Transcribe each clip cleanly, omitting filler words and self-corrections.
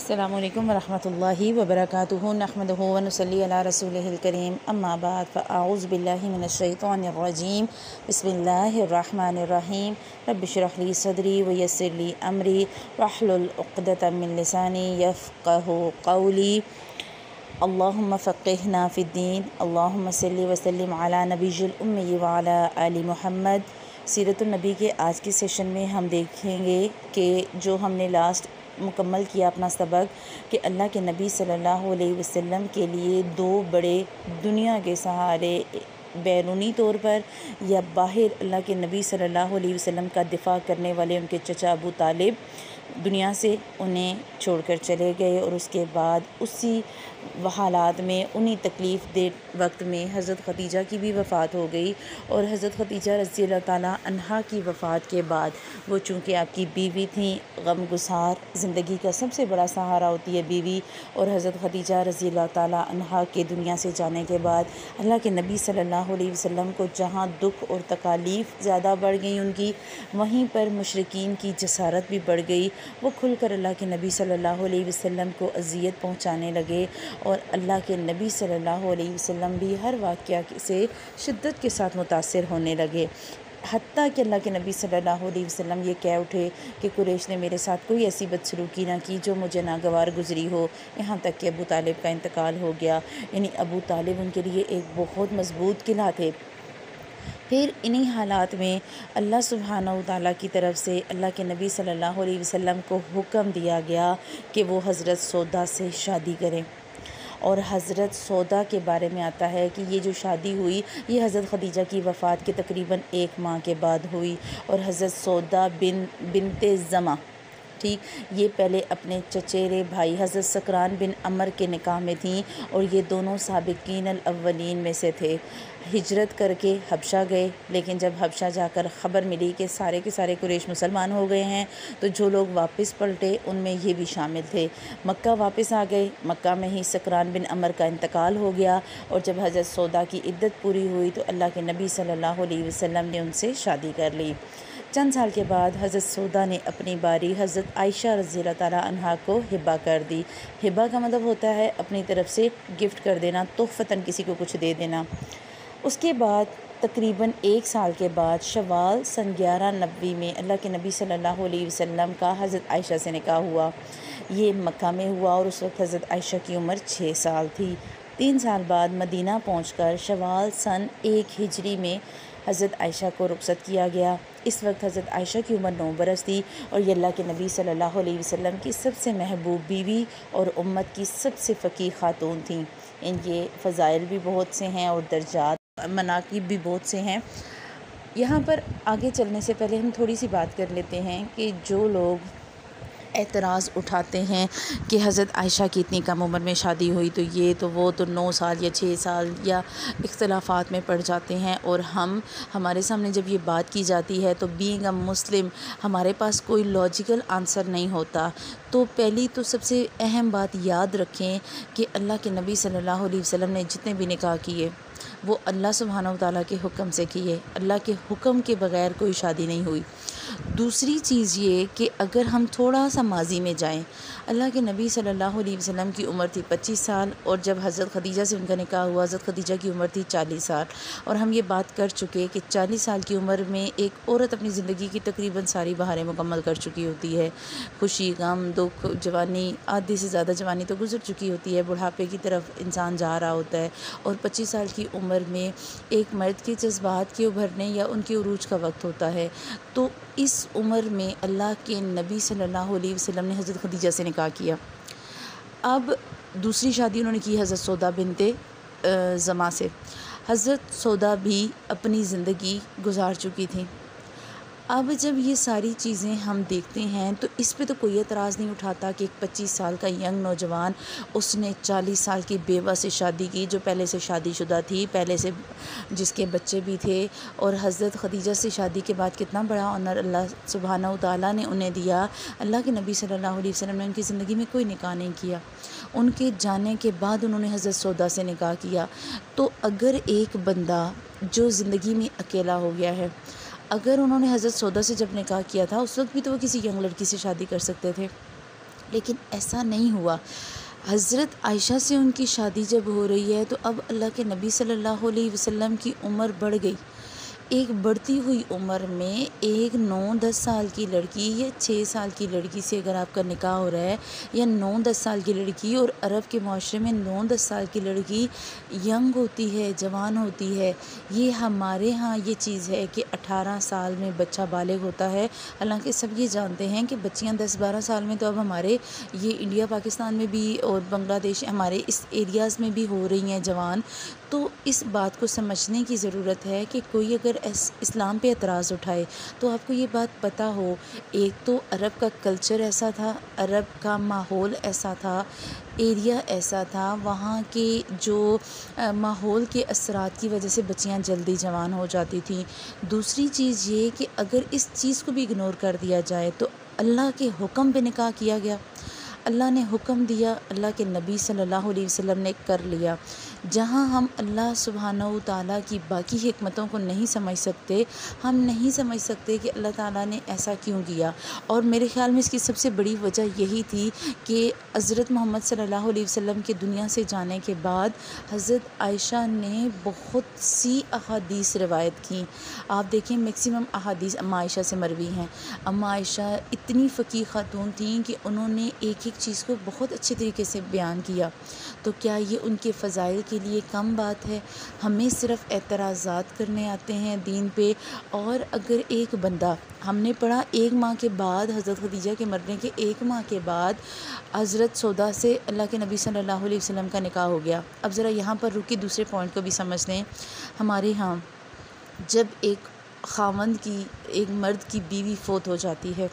السلام علیکم ورحمۃ اللہ وبرکاتہ نحمدہ ونصلی علی رسولہ الکریم اما بعد فاعوذ باللہ من الشیطان الرجیم بسم اللہ الرحمن الرحیم رب اشرح لی صدری ویسر لی امری واحلل عقدۃ من لسانی یفقہوا قولی اللہم فقہنا فی الدین اللہم صلی وسلم علی نبی الامی وعلی آل محمد۔ سیرت النبی کے آج کے سیشن میں ہم دیکھیں گے کہ جو ہم نے لاسٹ مکمل کیا اپنا سبق کہ اللہ کے نبی صلی اللہ علیہ وسلم کے لیے دو بڑے دنیا کے سہارے بیرونی طور پر یا باہر اللہ کے نبی صلی اللہ علیہ وسلم کا دفاع کرنے والے ان کے چچا ابو طالب دنیا سے انہیں چھوڑ کر چلے گئے، اور اس کے بعد اسی حالات میں انہی تکلیف دہ وقت میں حضرت خدیجہ کی بھی وفات ہو گئی، اور حضرت خدیجہ رضی اللہ تعالیٰ عنہا کی وفات کے بعد وہ چونکہ آپ کی بیوی تھیں، غم گسار زندگی کا سب سے بڑا سہارا ہوتی ہے بیوی، اور حضرت خدیجہ رضی اللہ تعالیٰ عنہا کے دنیا سے جانے کے بعد اللہ کے نبی صلی اللہ علیہ وسلم کو جہاں دکھ اور تکالیف زیادہ بڑھ گئی ان کی، وہیں پر مشرکین کی جسارت بھی بڑھ گئی۔ وہ کھل کر اللہ کے نبی صلی اللہ علیہ وسلم کو اذیت پہنچانے لگے، اور اللہ کے نبی صلی اللہ علیہ وسلم بھی ہر واقعہ سے شدت کے ساتھ متاثر ہونے لگے، حتیٰ کہ اللہ کے نبی صلی اللہ علیہ وسلم یہ کہہ اٹھے کہ قریش نے میرے ساتھ کوئی ایسی بدسلوکی نہ کی جو مجھے ناگوار گزری ہو، یہاں تک کہ ابو طالب کا انتقال ہو گیا۔ یعنی ابو طالب ان کے لیے ایک بہت مضبوط قلعہ تھے۔ پھر انہی حالات میں اللہ سبحانہ وتعالیٰ کی طرف سے اللہ کے نبی صلی اللہ علیہ وسلم کو حکم دیا گیا کہ وہ حضرت سودا سے شادی کریں، اور حضرت سودا کے بارے میں آتا ہے کہ یہ جو شادی ہوئی یہ حضرت خدیجہ کی وفات کے تقریباً 1 ماہ کے بعد ہوئی، اور حضرت سودا بنت زمع یہ پہلے اپنے چچیرے بھائی حضرت سکران بن عمر کے نکاح میں تھیں، اور یہ دونوں سابقین الاولین میں سے تھے۔ ہجرت کر کے حبشہ گئے، لیکن جب حبشہ جا کر خبر ملی کہ سارے کے سارے قریش مسلمان ہو گئے ہیں تو جو لوگ واپس پلٹے ان میں یہ بھی شامل تھے۔ مکہ واپس آ گئے، مکہ میں ہی سکران بن عمر کا انتقال ہو گیا، اور جب حضرت سودا کی عدت پوری ہوئی تو اللہ کے نبی صلی اللہ علیہ وسلم نے ان سے شادی کر لی۔ چند سال کے بعد حضرت سودا نے اپنی باری حضرت عائشہ رضی اللہ تعالیٰ عنہا کو ہبہ کر دی۔ ہبہ کا مطلب ہوتا ہے اپنی طرف سے گفٹ کر دینا، تحفتاً کسی کو کچھ دے دینا۔ اس کے بعد تقریباً 1 سال کے بعد شوال سن 1190 میں اللہ کے نبی صلی اللہ علیہ وسلم کا حضرت عائشہ سے نکاح ہوا۔ یہ مکہ میں ہوا، اور اس وقت حضرت عائشہ کی عمر 6 سال تھی۔ 3 سال بعد مدینہ پہنچ کر شوال سن 1 ہجری میں حضرت عائشہ کو رخصت کیا گیا۔ اس وقت حضرت عائشہ کی عمر 9 برس تھی، اور یہ اللہ کے نبی صلی اللہ علیہ وسلم کی سب سے محبوب بیوی اور امت کی سب سے فقیہ خاتون تھیں۔ ان کے فضائل بھی بہت سے ہیں اور درجات مناقب بھی بہت سے ہیں۔ یہاں پر آگے چلنے سے پہلے ہم تھوڑی سی بات کر لیتے ہیں کہ جو لوگ اعتراض اٹھاتے ہیں کہ حضرت عائشہ کی اتنی کم عمر میں شادی ہوئی تو یہ تو وہ تو 9 سال یا 6 سال یا اختلافات میں پڑ جاتے ہیں، اور ہمارے سامنے جب یہ بات کی جاتی ہے تو بینگ اے مسلم ہمارے پاس کوئی لاجیکل آنسر نہیں ہوتا۔ تو پہلی تو سب سے اہم بات یاد رکھیں کہ اللہ کے نبی صلی اللہ علیہ وسلم نے جتنے بھی نکاح کیے وہ اللہ سبحانہ وتعالیٰ کے حکم سے کیے، اللہ کے حکم کے بغیر کوئی شادی نہیں ہوئی۔ دوسری چیز یہ کہ اگر ہم تھوڑا سا ماضی میں جائیں، اللہ کے نبی صلی اللہ علیہ وسلم کی عمر تھی 25 سال، اور جب حضرت خدیجہ سے ان کا نکاح ہوا حضرت خدیجہ کی عمر تھی 40 سال، اور ہم یہ بات کر چکے کہ 40 سال کی عمر میں ایک عورت اپنی زندگی کی تقریباً ساری بہاریں مکمل کر چکی ہوتی ہے۔ خوشی، غم، دکھ، جوانی، آدھی سے زیادہ جوانی تو گزر چکی ہوتی ہے، بڑھاپے کی طرف انسان جا رہا ہوتا ہے، اور 25 سال کی عمر میں ایک مرد کے جذبات کے ابھرنے یا ان کے عروج کا وقت ہوتا ہے۔ تو اس عمر میں اللہ کے نبی صلی اللہ علیہ وسلم نے حضرت خدیجہ سے نکاح کیا۔ اب دوسری شادی انہوں نے کی حضرت سودا بنت زمع سے۔ حضرت سودا بھی اپنی زندگی گزار چکی تھیں۔ اب جب یہ ساری چیزیں ہم دیکھتے ہیں تو اس پہ تو کوئی اعتراض نہیں اٹھاتا کہ ایک 25 سال کا ینگ نوجوان اس نے 40 سال کی بیوہ سے شادی کی جو پہلے سے شادی شدہ تھی، پہلے سے جس کے بچے بھی تھے، اور حضرت خدیجہ سے شادی کے بعد کتنا بڑا آنر اللہ سبحانہ وتعالیٰ نے انہیں دیا۔ اللہ کے نبی صلی اللہ علیہ وسلم نے ان کی زندگی میں کوئی نکاح نہیں کیا، ان کے جانے کے بعد انہوں نے حضرت سودا سے نکاح کیا۔ تو اگر ایک بندہ جو زندگی میں اکیلا ہو گیا ہے، اگر انہوں نے حضرت سودا سے جب نکاح کیا تھا اس وقت بھی تو وہ کسی ینگ لڑکی سے شادی کر سکتے تھے، لیکن ایسا نہیں ہوا۔ حضرت عائشہ سے ان کی شادی جب ہو رہی ہے تو اب اللہ کے نبی صلی اللہ علیہ وسلم کی عمر بڑھ گئی۔ ایک بڑھتی ہوئی عمر میں ایک 9-10 سال کی لڑکی یا 6 سال کی لڑکی سے اگر آپ کا نکاح ہو رہا ہے، یا 9-10 سال کی لڑکی، اور عرب کے معاشرے میں 9-10 سال کی لڑکی ینگ ہوتی ہے، جوان ہوتی ہے۔ یہ ہمارے ہاں یہ چیز ہے کہ 18 سال میں بچہ بالغ ہوتا ہے، حالانکہ سب یہ جانتے ہیں کہ بچیاں 10-12 سال میں تو اب ہمارے یہ انڈیا پاکستان میں بھی اور بنگلہ دیش ہمارے اس ایریاز میں بھی ہو رہی ہیں جوان۔ تو اس بات کو سمجھنے کی ضرورت ہے کہ کوئی اگر اسلام پہ اعتراض اٹھائے تو آپ کو یہ بات پتہ ہو، ایک تو عرب کا کلچر ایسا تھا، عرب کا ماحول ایسا تھا، ایریا ایسا تھا، وہاں کے جو ماحول کے اثرات کی وجہ سے بچیاں جلدی جوان ہو جاتی تھیں۔ دوسری چیز یہ کہ اگر اس چیز کو بھی اگنور کر دیا جائے تو اللہ کے حکم پہ نکاح کیا گیا، اللہ نے حکم دیا، اللہ کے نبی صلی اللہ علیہ وسلم نے کر لیا۔ جہاں ہم اللہ سبحانہ و تعالیٰ کی باقی حکمتوں کو نہیں سمجھ سکتے، ہم نہیں سمجھ سکتے کہ اللہ تعالیٰ نے ایسا کیوں کیا، اور میرے خیال میں اس کی سب سے بڑی وجہ یہی تھی کہ حضرت محمد صلی اللہ علیہ وسلم کے دنیا سے جانے کے بعد حضرت عائشہ نے بہت سی احادیث روایت کیں۔ آپ دیکھیں میکسیمم احادیث اماں عائشہ سے مروی ہیں۔ اماں عائشہ اتنی فقیہ خاتون تھیں کہ انہوں نے ایک ایک چیز کو بہت اچھے طریقے سے بیان کیا۔ تو کیا یہ ان کے فضائل کے لیے کم بات ہے؟ ہمیں صرف اعتراضات کرنے آتے ہیں دین پہ، اور اگر ایک بندہ، ہم نے پڑھا 1 ماہ کے بعد حضرت خدیجہ کے مرنے کے 1 ماہ کے بعد حضرت سودا سے اللہ کے نبی صلی اللہ علیہ وسلم کا نکاح ہو گیا۔ اب ذرا یہاں پر رکی دوسرے پوائنٹ کو بھی سمجھ لیں۔ ہمارے ہاں جب ایک خاوند کی، ایک مرد کی بیوی فوت ہو جاتی ہے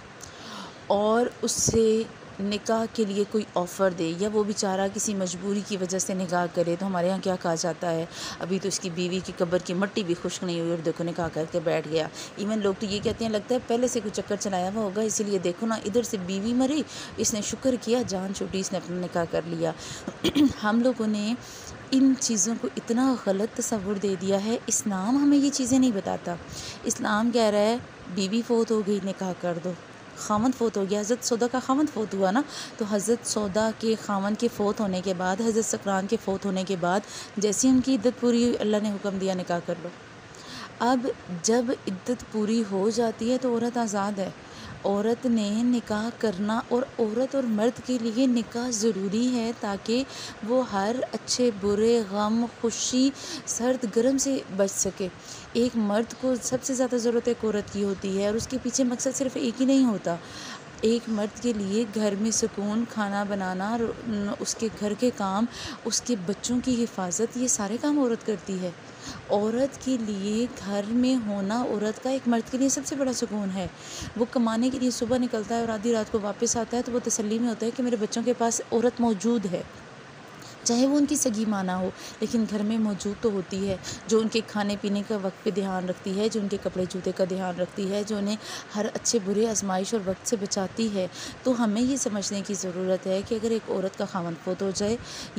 اور اس سے نکاح کے لیے کوئی آفر دے، یا وہ بیچارہ کسی مجبوری کی وجہ سے نکاح کرے، تو ہمارے ہاں کیا کہا جاتا ہے، ابھی تو اس کی بیوی کی قبر کی مٹی بھی خشک نہیں ہوئی اور دیکھو نکاح کر کے بیٹھ گیا۔ ایون لوگ تو یہ کہتے ہیں لگتا ہے پہلے سے کوئی چکر چلایا ہوا ہوگا، اسی لیے دیکھو نا ادھر سے بیوی مری، اس نے شکر کیا، جان چھوٹی، اس نے اپنا نکاح کر لیا۔ ہم لوگوں نے ان چیزوں کو اتنا غلط تصور دے دیا ہے۔ اسلام ہمیں یہ چیزیں نہیں بتاتا۔ اسلام کہہ رہا ہے بیوی فوت ہو گئی نکاح کر دو، خاوند فوت ہو گیا، حضرت سودا کا خاوند فوت ہوا نا، تو حضرت سودا کے خاوند کے فوت ہونے کے بعد، حضرت سکران کے فوت ہونے کے بعد جیسے ان کی عدت پوری ہوئی، اللہ نے حکم دیا نکاح کر لو۔ اب جب عدت پوری ہو جاتی ہے تو عورت آزاد ہے، عورت نے نکاح کرنا، اور عورت اور مرد کے لیے نکاح ضروری ہے تاکہ وہ ہر اچھے برے، غم خوشی، سرد گرم سے بچ سکے۔ ایک مرد کو سب سے زیادہ ضرورت ایک عورت کی ہوتی ہے، اور اس کے پیچھے مقصد صرف ایک ہی نہیں ہوتا۔ ایک مرد کے لیے گھر میں سکون، کھانا بنانا، اس کے گھر کے کام، اس کے بچوں کی حفاظت، یہ سارے کام عورت کرتی ہے۔ عورت کے لیے گھر میں ہونا عورت کا ایک مرد کے لیے سب سے بڑا سکون ہے۔ وہ کمانے کے لیے صبح نکلتا ہے اور آدھی رات کو واپس آتا ہے تو وہ تسلی میں ہوتا ہے کہ میرے بچوں کے پاس عورت موجود ہے، چاہے وہ ان کی سگی ماں نہ ہو، لیکن گھر میں موجود تو ہوتی ہے، جو ان کے کھانے پینے کا وقت پہ دھیان رکھتی ہے، جو ان کے کپڑے جوتے کا دھیان رکھتی ہے، جو انہیں ہر اچھے برے آزمائش اور وقت سے بچاتی ہے۔ تو ہمیں یہ سمجھنے کی ضرورت ہے کہ اگر ایک عورت کا خاوند فوت ہو جائے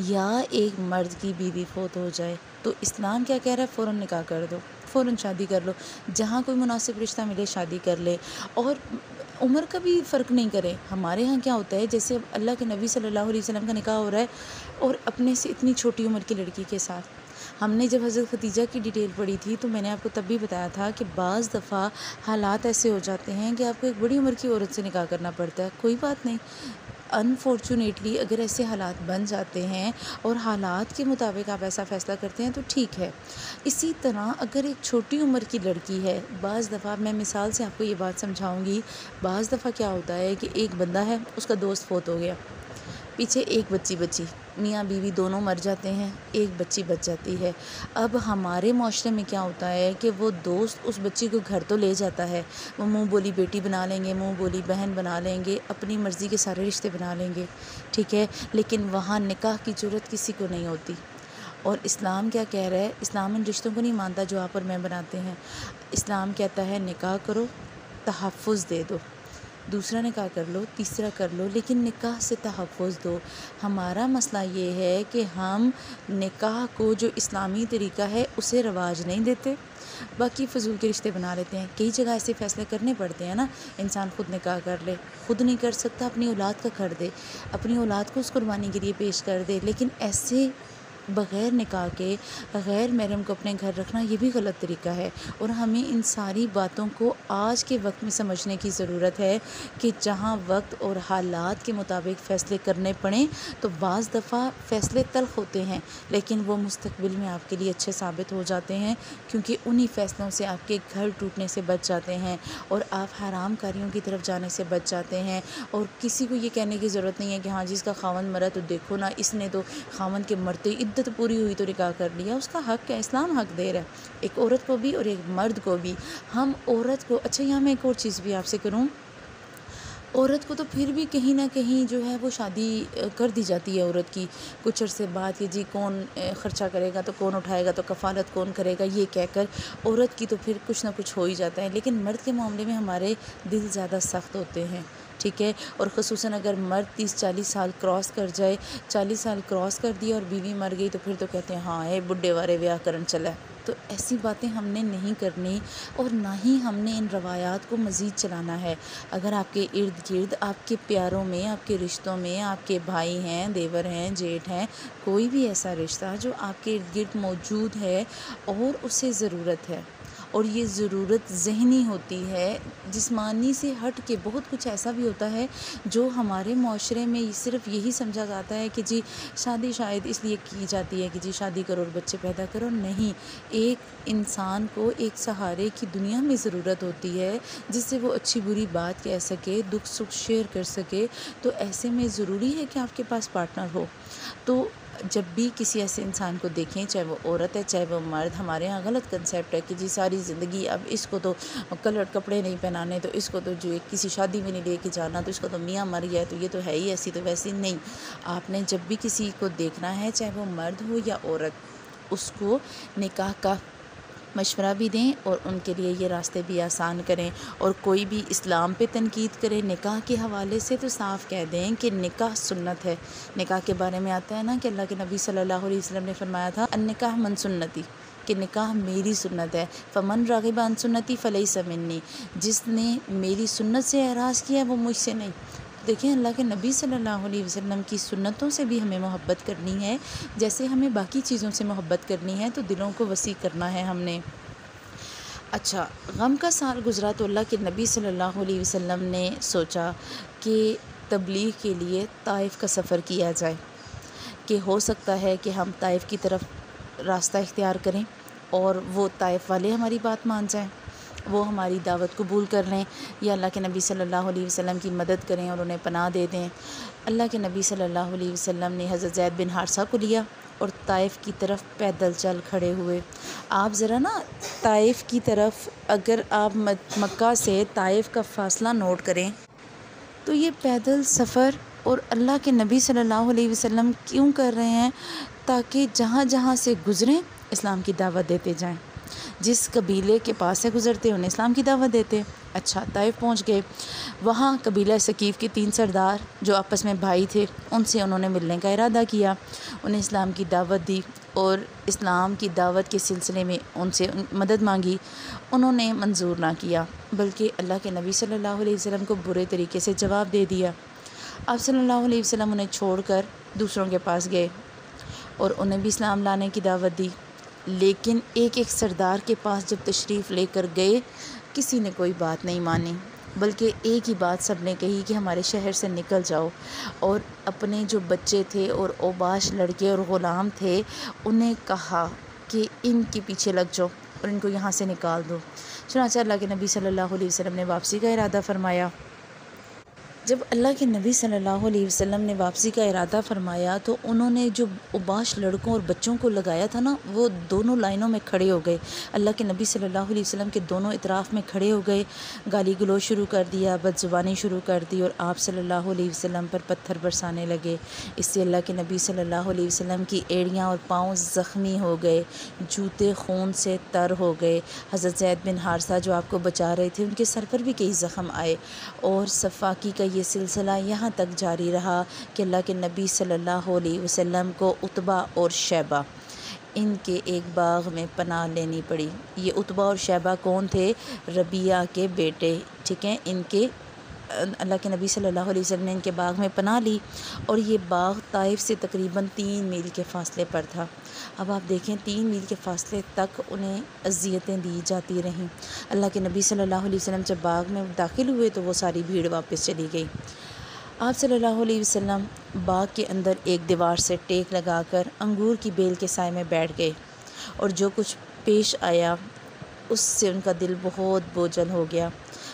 یا ایک مرد کی بیوی فوت ہو جائے تو اسلام کیا کہہ رہا ہے، فوراً نکاح کر دو، فوراً شادی کر لو، جہاں کوئی مناسب رشتہ ملے شادی کر لے، اور عمر کا بھی فرق نہیں کرے۔ ہمارے ہاں کیا ہوتا ہے، جیسے اللہ کے نبی صلی اللہ علیہ وسلم کا نکاح ہو رہا ہے اور اپنے سے اتنی چھوٹی عمر کی لڑکی کے ساتھ، ہم نے جب حضرت خدیجہ کی ڈیٹیل پڑھی تھی تو میں نے آپ کو تب بھی بتایا تھا کہ بعض دفعہ حالات ایسے ہو جاتے ہیں کہ آپ کو ایک بڑی عمر کی عورت سے نکاح کرنا پڑتا ہے، کوئی بات نہیں، انفارچونیٹلی اگر ایسے حالات بن جاتے ہیں اور حالات کے مطابق آپ ایسا فیصلہ کرتے ہیں تو ٹھیک ہے۔ اسی طرح اگر ایک چھوٹی عمر کی لڑکی ہے، بعض دفعہ میں مثال سے آپ کو یہ بات سمجھاؤں گی، بعض دفعہ کیا ہوتا ہے کہ ایک بندہ ہے، اس کا دوست فوت ہو گیا، پیچھے ایک بچی، میاں بیوی دونوں مر جاتے ہیں، ایک بچی بچ جاتی ہے۔ اب ہمارے معاشرے میں کیا ہوتا ہے کہ وہ دوست اس بچی کو گھر تو لے جاتا ہے، وہ منہ بولی بیٹی بنا لیں گے، منہ بولی بہن بنا لیں گے، اپنی مرضی کے سارے رشتے بنا لیں گے، ٹھیک ہے، لیکن وہاں نکاح کی جرات کسی کو نہیں ہوتی۔ اور اسلام کیا کہہ رہا ہے، اسلام ان رشتوں کو نہیں مانتا جو آپ اور میں بناتے ہیں۔ اسلام کہتا ہے نکاح کرو، تحفظ دے دو، دوسرا نکاح کر لو، تیسرا کر لو، لیکن نکاح سے تحفظ دو۔ ہمارا مسئلہ یہ ہے کہ ہم نکاح کو جو اسلامی طریقہ ہے اسے رواج نہیں دیتے، باقی فضول کے رشتے بنا لیتے ہیں۔ کئی جگہ ایسے فیصلے کرنے پڑتے ہیں نا، انسان خود نکاح کر لے، خود نہیں کر سکتا اپنی اولاد کا کر دے، اپنی اولاد کو اس قربانی کے لیے پیش کر دے، لیکن ایسے بغیر نکاح کے غیر محرم کو اپنے گھر رکھنا یہ بھی غلط طریقہ ہے۔ اور ہمیں ان ساری باتوں کو آج کے وقت میں سمجھنے کی ضرورت ہے کہ جہاں وقت اور حالات کے مطابق فیصلے کرنے پڑیں تو بعض دفعہ فیصلے تلخ ہوتے ہیں، لیکن وہ مستقبل میں آپ کے لیے اچھے ثابت ہو جاتے ہیں، کیونکہ انہی فیصلوں سے آپ کے گھر ٹوٹنے سے بچ جاتے ہیں اور آپ حرام کاریوں کی طرف جانے سے بچ جاتے ہیں۔ اور کسی کو یہ کہنے کی ضرورت نہیں ہے کہ ہاں جی اس کا خاوند مرا تو دیکھو نا، اس نے تو خاوند کے مرتے عدت پوری ہوئی تو نکاح کر لیا۔ اس کا حق ہے، اسلام حق دے رہا ہے ایک عورت کو بھی اور ایک مرد کو بھی۔ ہم عورت کو، اچھا یہاں میں ایک اور چیز بھی آپ سے کروں، عورت کو تو پھر بھی کہیں نہ کہیں جو ہے وہ شادی کر دی جاتی ہے عورت کی کچھ عرصے بعد کہ جی کون خرچہ کرے گا تو کون اٹھائے گا تو کفالت کون کرے گا، یہ کہہ کر عورت کی تو پھر کچھ نہ کچھ ہو ہی جاتا ہے۔ لیکن مرد کے معاملے میں ہمارے دل زیادہ سخت ہوتے ہیں، ٹھیک ہے، اور خصوصاً اگر مرد 30-40 سال کراس کر جائے، 40 سال کراس کر دیا اور بیوی مر گئی تو پھر تو کہتے ہیں ہاں بڈھے وارے بیاہ کرن چلا ہے۔ تو ایسی باتیں ہم نے نہیں کرنی اور نہ ہی ہم نے ان روایات کو مزید چلانا ہے۔ اگر آپ کے ارد گرد، آپ کے پیاروں میں، آپ کے رشتوں میں، آپ کے بھائی ہیں، دیور ہیں، جیٹھ ہیں، کوئی بھی ایسا رشتہ جو آپ کے ارد گرد موجود ہے اور اسے ضرورت ہے، اور یہ ضرورت ذہنی ہوتی ہے، جسمانی سے ہٹ کے بہت کچھ ایسا بھی ہوتا ہے جو ہمارے معاشرے میں صرف یہی سمجھا جاتا ہے کہ جی شادی شاید اس لیے کی جاتی ہے کہ جی شادی کرو اور بچے پیدا کرو۔ نہیں، ایک انسان کو ایک سہارے کی دنیا میں ضرورت ہوتی ہے جس سے وہ اچھی بری بات کہہ سکے، دکھ سکھ شیئر کر سکے۔ تو ایسے میں ضروری ہے کہ آپ کے پاس پارٹنر ہو۔ تو جب بھی کسی ایسے انسان کو دیکھیں، چاہے وہ عورت ہے چاہے وہ مرد، ہمارے ہاں غلط کنسیپٹ ہے کہ جی ساری زندگی اب اس کو تو کلرڈ کپڑے نہیں پہنانے، تو اس کو تو جو کسی شادی میں نہیں لے کے جانا، تو اس کو تو میاں مر گیا تو یہ تو ہے ہی ایسی تو ویسی نہیں۔ آپ نے جب بھی کسی کو دیکھنا ہے، چاہے وہ مرد ہو یا عورت، اس کو نکاح کا مشورہ بھی دیں اور ان کے لیے یہ راستے بھی آسان کریں۔ اور کوئی بھی اسلام پہ تنقید کرے نکاح کے حوالے سے تو صاف کہہ دیں کہ نکاح سنت ہے۔ نکاح کے بارے میں آتا ہے نا کہ اللہ کے نبی صلی اللہ علیہ وسلم نے فرمایا تھا النکاح من سنتی، کہ نکاح میری سنت ہے، فمن راغب عن سنتی فلیس منی، جس نے میری سنت سے اعراض کیا وہ مجھ سے نہیں۔ دیکھیں اللہ کے نبی صلی اللہ علیہ وسلم کی سنتوں سے بھی ہمیں محبت کرنی ہے، جیسے ہمیں باقی چیزوں سے محبت کرنی ہے، تو دلوں کو وسیع کرنا ہے ہم نے۔ اچھا، غم کا سال گزرا تو اللہ کے نبی صلی اللہ علیہ وسلم نے سوچا کہ تبلیغ کے لیے طائف کا سفر کیا جائے، کہ ہو سکتا ہے کہ ہم طائف کی طرف راستہ اختیار کریں اور وہ طائف والے ہماری بات مان جائیں، وہ ہماری دعوت قبول کر لیں، یا اللہ کے نبی صلی اللہ علیہ وسلم کی مدد کریں اور انہیں پناہ دے دیں۔ اللہ کے نبی صلی اللہ علیہ وسلم نے حضرت زید بن حارثہ کو لیا اور طائف کی طرف پیدل چل کھڑے ہوئے۔ آپ ذرا نا طائف کی طرف، اگر آپ مکہ سے طائف کا فاصلہ نوٹ کریں تو یہ پیدل سفر، اور اللہ کے نبی صلی اللہ علیہ وسلم کیوں کر رہے ہیں؟ تاکہ جہاں جہاں سے گزریں اسلام کی دعوت دیتے جائیں، جس قبیلے کے پاس سے گزرتے انہیں اسلام کی دعوت دیتے۔ اچھا، طائف پہنچ گئے، وہاں قبیلہ ثقیف کے 3 سردار جو آپس میں بھائی تھے، ان سے انہوں نے ملنے کا ارادہ کیا، انہیں اسلام کی دعوت دی اور اسلام کی دعوت کے سلسلے میں ان سے مدد مانگی۔ انہوں نے منظور نہ کیا، بلکہ اللہ کے نبی صلی اللہ علیہ وسلم کو برے طریقے سے جواب دے دیا۔ آپ صلی اللہ علیہ وسلم انہیں چھوڑ کر دوسروں کے پاس گئے اور انہیں بھی اسلام لانے کی دعوت دی، لیکن ایک ایک سردار کے پاس جب تشریف لے کر گئے کسی نے کوئی بات نہیں مانی، بلکہ ایک ہی بات سب نے کہی کہ ہمارے شہر سے نکل جاؤ، اور اپنے جو بچے تھے اور اوباش لڑکے اور غلام تھے انہیں کہا کہ ان کے پیچھے لگ جاؤ اور ان کو یہاں سے نکال دو۔ چنانچہ اللہ کے نبی صلی اللہ علیہ وسلم نے واپسی کا ارادہ فرمایا جب اللہ کے نبی صلی اللہ علیہ وسلم نے واپسی کا ارادہ فرمایا تو انہوں نے جو اوباش لڑکوں اور بچوں کو لگایا تھا نا، وہ دونوں لائنوں میں کھڑے ہو گئے، اللہ کے نبی صلی اللہ علیہ وسلم کے دونوں اطراف میں کھڑے ہو گئے، گالی گلوچ شروع کر دیا، بد زبانی شروع کر دی، اور آپ صلی اللہ علیہ وسلم پر پتھر برسانے لگے۔ اس سے اللہ کے نبی صلی اللہ علیہ وسلم کی ایڑیاں اور پاؤں زخمی ہو گئے، جوتے خون سے تر ہو گئے۔ حضرت زید بن حارثہ جو آپ کو بچا رہے تھے، ان کے سر پر بھی کئی زخم آئے، اور صفاقی کا یہ سلسلہ یہاں تک جاری رہا کہ اللہ کے نبی صلی اللہ علیہ وسلم کو عتبہ اور شیبہ ان کے ایک باغ میں پناہ لینی پڑی۔ یہ عتبہ اور شیبہ کون تھے؟ ربیعہ کے بیٹے، ٹھیک ہیں، ان کے اللہ کے نبی صلی اللہ علیہ وسلم نے ان کے باغ میں پناہ لی، اور یہ باغ طائف سے تقریباً 3 میل کے فاصلے پر تھا۔ اب آپ دیکھیں 3 میل کے فاصلے تک انہیں اذیتیں دی جاتی رہیں۔ اللہ کے نبی صلی اللہ علیہ وسلم جب باغ میں داخل ہوئے تو وہ ساری بھیڑ واپس چلی گئی۔ آپ صلی اللہ علیہ وسلم باغ کے اندر ایک دیوار سے ٹیک لگا کر انگور کی بیل کے سائے میں بیٹھ گئے، اور جو کچھ پیش آیا اس سے ان کا دل بہت بوجھل ہو گیا۔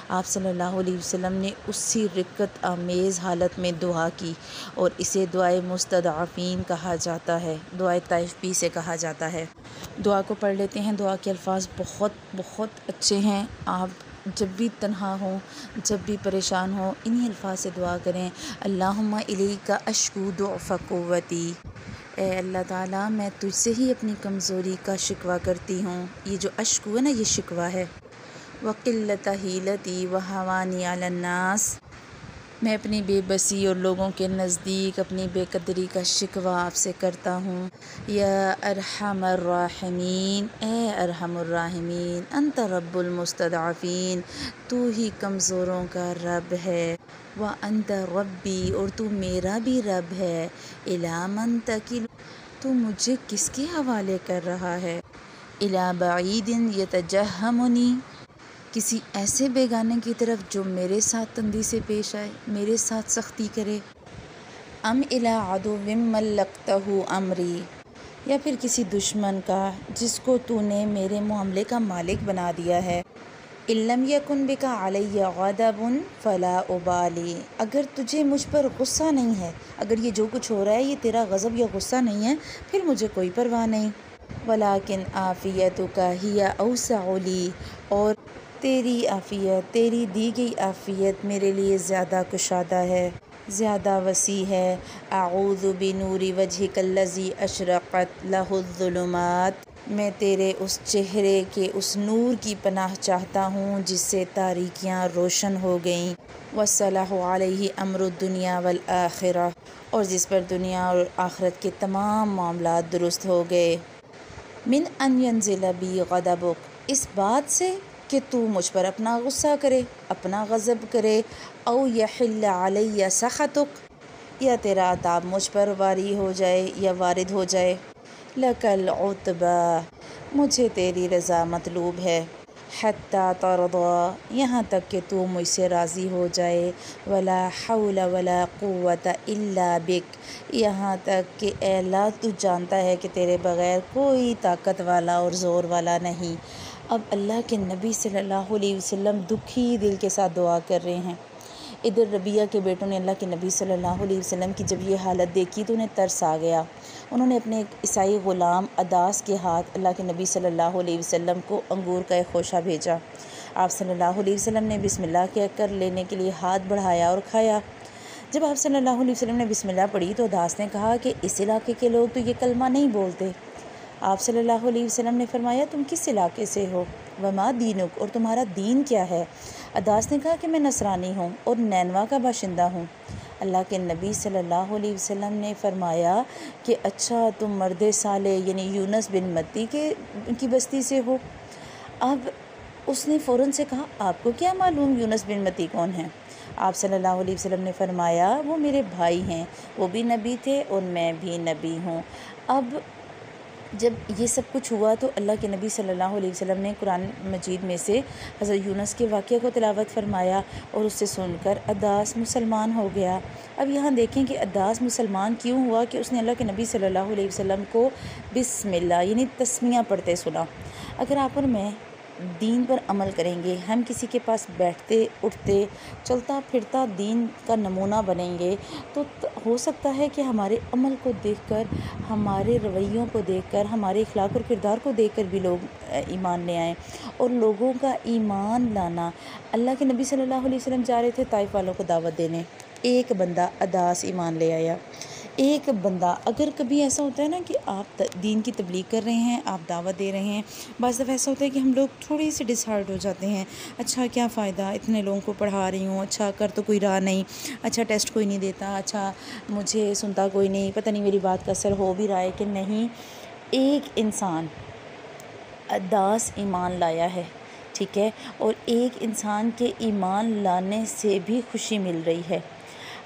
آپ صلی اللہ علیہ وسلم نے اسی رقت آمیز حالت میں دعا کی، اور اسے دعائے مستضعفین کہا جاتا ہے، دعائے طائف بھی سے کہا جاتا ہے۔ دعا کو پڑھ لیتے ہیں۔ دعا کے الفاظ بہت بہت اچھے ہیں۔ آپ جب بھی تنہا ہوں، جب بھی پریشان ہوں، انہی الفاظ سے دعا کریں۔ اللہم الیک اشکو ضعف قوتی، اے اللہ تعالیٰ میں تجھ سے ہی اپنی کمزوری کا شکوہ کرتی ہوں۔ یہ جو اشکو ہے نا، یہ شکوہ ہے۔ وقلت حیلتی وہوانی علی الناس، میں اپنی بے بسی اور لوگوں کے نزدیک اپنی بے قدری کا شکوہ آپ سے کرتا ہوں۔ یا ارحم الراحمین، اے ارحم الراحمین، انت رب المستضعفین، تو ہی کمزوروں کا رب ہے۔ وانت ربی، اور تو میرا بھی رب ہے۔ الی من تکل، تو مجھے کس کے حوالے کر رہا ہے؟ الی بعید یتجہمنی، کسی ایسے بیگانے کی طرف جو میرے ساتھ تندی سے پیش آئے، میرے ساتھ سختی کرے۔ ام الی عدو ملکتہ امری، یا پھر کسی دشمن کا جس کو تو نے میرے معاملے کا مالک بنا دیا ہے۔ ان لم یکن بک علی غضب فلا ابالی، اگر تجھے مجھ پر غصہ نہیں ہے، اگر یہ جو کچھ ہو رہا ہے یہ تیرا غضب یا غصہ نہیں ہے، پھر مجھے کوئی پرواہ نہیں۔ ولیکن عافیتک ہی اوسع لی، اور تیری عافیت، تیری دی گئی عافیت میرے لیے زیادہ کشادہ ہے، زیادہ وسیع ہے۔ اعوذ بنور وجہک الذی اشرقت لہ الظلمات، میں تیرے اس چہرے کے اس نور کی پناہ چاہتا ہوں جس سے تاریکیاں روشن ہو گئیں۔ وصلح علیہ امر الدنیا والآخرہ، اور جس پر دنیا اور آخرت کے تمام معاملات درست ہو گئے۔ من ان ینزل بی غضبک، اس بات سے کہ تو مجھ پر اپنا غصہ کرے، اپنا غضب کرے۔ او یحل علی سخطک، یا تیرا عذاب مجھ پر واری ہو جائے یا وارد ہو جائے۔ لک العتبیٰ، مجھے تیری رضا مطلوب ہے۔ حتی ترضی، یہاں تک کہ تو مجھ سے راضی ہو جائے۔ ولا حول ولا قوة الا بک، یہاں تک کہ اے اللہ تو جانتا ہے کہ تیرے بغیر کوئی طاقت والا اور زور والا نہیں۔ اب اللہ کے نبی صلی اللہ علیہ وسلم دکھی دل کے ساتھ دعا کر رہے ہیں۔ ادھر ربیعہ کے بیٹوں نے اللہ کے نبی صلی اللہ علیہ وسلم کی جب یہ حالت دیکھی تو انہیں ترس آ گیا۔ انہوں نے اپنے ایک عیسائی غلام اداس کے ہاتھ اللہ کے نبی صلی اللہ علیہ وسلم کو انگور کا ایک خوشہ بھیجا۔ آپ صلی اللہ علیہ وسلم نے بسم اللہ کہہ کر لینے کے لیے ہاتھ بڑھایا اور کھایا۔ جب آپ صلی اللہ علیہ وسلم نے بسم اللہ پڑھی تو اداس نے کہا کہ اس علاقے کے لوگ تو یہ کلمہ نہیں بولتے۔ آپ صلی اللہ علیہ وسلم نے فرمایا تم کس علاقے سے ہو؟ وما دینک، اور تمہارا دین کیا ہے؟ اداس نے کہا کہ میں نصرانی ہوں اور نینوا کا باشندہ ہوں۔ اللہ کے نبی صلی اللہ علیہ وسلم نے فرمایا کہ اچھا تم مرد صالح یعنی یونس بن متی کی بستی سے ہو؟ اب اس نے فوراً سے کہا آپ کو کیا معلوم یونس بن متی کون ہیں؟ آپ صلی اللہ علیہ وسلم نے فرمایا وہ میرے بھائی ہیں، وہ بھی نبی تھے اور میں بھی نبی ہوں۔ اب جب یہ سب کچھ ہوا تو اللہ کے نبی صلی اللہ علیہ وسلم نے قرآن مجید میں سے حضرت یونس کے واقعہ کو تلاوت فرمایا، اور اس سے سن کر اداس مسلمان ہو گیا۔ اب یہاں دیکھیں کہ اداس مسلمان کیوں ہوا کہ اس نے اللہ کے نبی صلی اللہ علیہ وسلم کو بسم اللہ یعنی تسمیہ پڑھتے سنا۔ اگر آپ اور میں دین پر عمل کریں گے، ہم کسی کے پاس بیٹھتے اٹھتے چلتا پھرتا دین کا نمونہ بنیں گے، تو ہو سکتا ہے کہ ہمارے عمل کو دیکھ کر، ہمارے رویوں کو دیکھ کر، ہمارے اخلاق اور کردار کو دیکھ کر بھی لوگ ایمان لے آئیں۔ اور لوگوں کا ایمان لانا، اللہ کے نبی صلی اللہ علیہ وسلم جا رہے تھے طائف والوں کو دعوت دینے، ایک بندہ اداس ایمان لے آیا۔ ایک بندہ، اگر کبھی ایسا ہوتا ہے نا کہ آپ دین کی تبلیغ کر رہے ہیں، آپ دعوت دے رہے ہیں، بعض دفعہ ایسا ہوتا ہے کہ ہم لوگ تھوڑی سی ڈس ہارٹ ہو جاتے ہیں، اچھا کیا فائدہ، اتنے لوگوں کو پڑھا رہی ہوں، اچھا کر تو کوئی رہا نہیں، اچھا ٹیسٹ کوئی نہیں دیتا، اچھا مجھے سنتا کوئی نہیں، پتہ نہیں میری بات کا اثر ہو بھی رہا ہے کہ نہیں۔ ایک انسان اداس ایمان لایا ہے، ٹھیک ہے، اور ایک انسان کے ایمان لانے سے بھی خوشی مل رہی ہے۔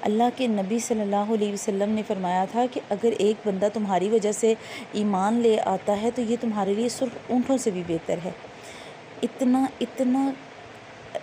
اللہ کے نبی صلی اللہ علیہ وسلم نے فرمایا تھا کہ اگر ایک بندہ تمہاری وجہ سے ایمان لے آتا ہے تو یہ تمہارے لیے سرخ اونٹوں سے بھی بہتر ہے۔ اتنا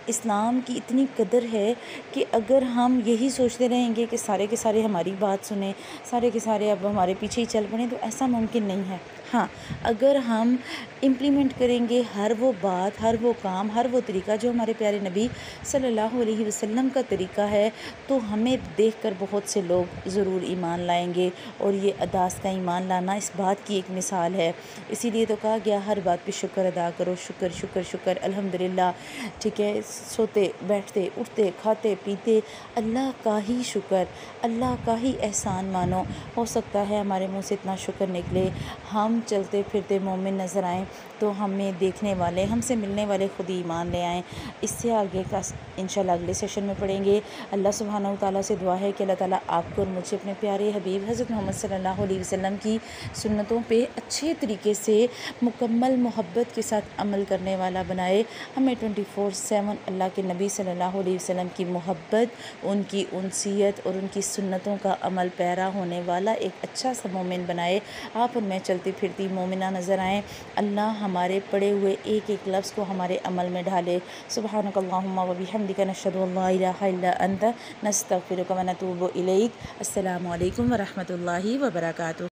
اسلام کی اتنی قدر ہے کہ اگر ہم یہی سوچتے رہیں گے کہ سارے کے سارے ہماری بات سنیں، سارے کے سارے اب ہمارے پیچھے ہی چل پڑیں، تو ایسا ممکن نہیں ہے۔ ہاں، اگر ہم امپلیمنٹ کریں گے ہر وہ بات، ہر وہ کام، ہر وہ طریقہ جو ہمارے پیارے نبی صلی اللہ علیہ وسلم کا طریقہ ہے، تو ہمیں دیکھ کر بہت سے لوگ ضرور ایمان لائیں گے۔ اور یہ اداس کا ایمان لانا اس بات کی ایک مثال ہے۔ اسی لیے تو کہا گیا ہر بات پہ شکر ادا کرو، شکر شکر شکر، الحمدللہ، ٹھیک ہے، سوتے بیٹھتے اٹھتے کھاتے پیتے اللہ کا ہی شکر، اللہ کا ہی احسان مانو۔ ہو سکتا ہے ہمارے منہ سے اتنا شکر نکلے، ہم چلتے پھرتے مومن نظر آئیں تو ہمیں دیکھنے والے، ہم سے ملنے والے خود ہی ایمان لے آئیں۔ اس سے آگے کا انشاءاللہ اگلے سیشن میں پڑھیں گے۔ اللہ سبحانہ و تعالیٰ سے دعا ہے کہ اللہ تعالیٰ آپ کو اور مجھے اپنے پیارے حبیب حضرت محمد صلی اللہ علیہ وسلم کی سنتوں پہ اچھے طریقے سے مکمل محبت کے ساتھ عمل کرنے والا بنائے۔ ہمیں 24/7 اللہ کے نبی صلی اللہ علیہ وسلم کی محبت، ان کی انسیت اور ان کی سنتوں کا عمل پیرا ہونے والا ایک اچھا سا مومن بنائے۔ آپ ان میں چلتی پھرتی مومنہ نظر آئیں۔ اللہ ہمارے پڑھے ہوئے ایک ایک لفظ کو ہمارے عمل میں ڈھالے۔ سبحانک اللہم و بحمدک، نشہد ان لا الہ الا انت، نستغفرک و نتوب الیک۔ السلام علیکم ورحمۃ اللہ وبرکاتہ۔